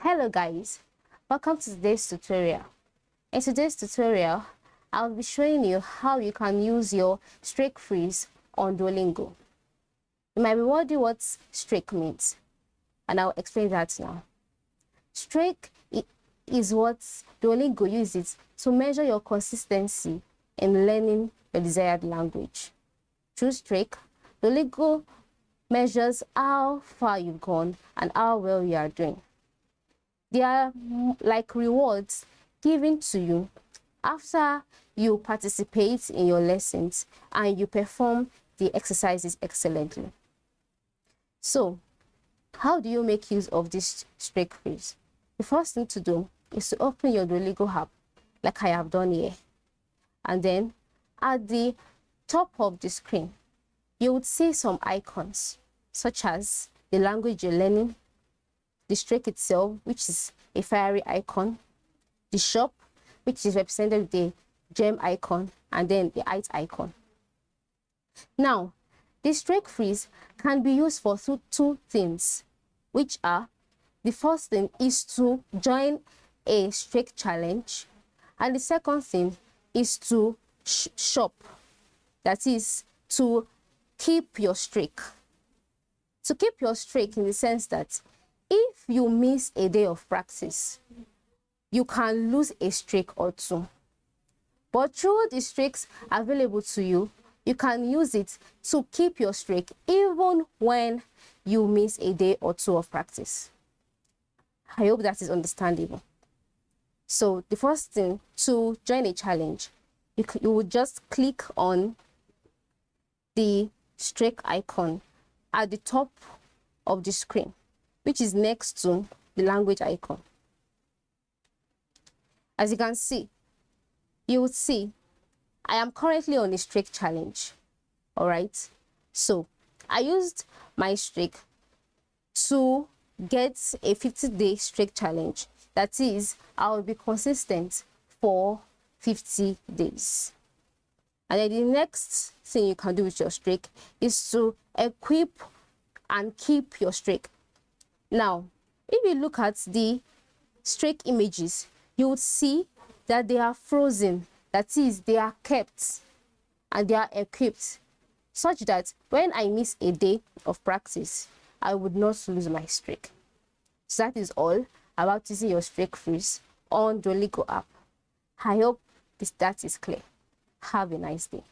Hello guys, welcome to today's tutorial. In today's tutorial, I'll be showing you how you can use your streak phrase on Duolingo. You might be wondering what streak means, and I'll explain that now. Streak is what Duolingo uses to measure your consistency in learning your desired language. Through streak, Duolingo measures how far you've gone and how well you are doing. They are like rewards given to you after you participate in your lessons and you perform the exercises excellently. So, how do you make use of this streak phrase? The first thing to do is to open your Duolingo app, like I have done here. And then, at the top of the screen, you would see some icons, such as the language you're learning, the streak itself, which is a fiery icon, the shop, which is represented with the gem icon, and then the height icon. Now, the streak phrase can be used for two things, which are, the first thing is to join a streak challenge, and the second thing is to shop, that is, to keep your streak. To keep your streak in the sense that if you miss a day of practice, you can lose a streak or two. But through the streaks available to you, you can use it to keep your streak even when you miss a day or two of practice. I hope that is understandable. So the first thing, to join a challenge, you would just click on the streak icon at the top of the screen, which is next to the language icon. As you can see, you would see I am currently on a streak challenge. All right. So I used my streak to get a 50-day streak challenge. That is, I will be consistent for 50 days. And then the next thing you can do with your streak is to equip and keep your streak. Now, if you look at the streak images, you would see that they are frozen. That is, they are kept and they are equipped such that when I miss a day of practice, I would not lose my streak. So that is all about using your streak phrase on Duolingo app. I hope that is clear. Have a nice day.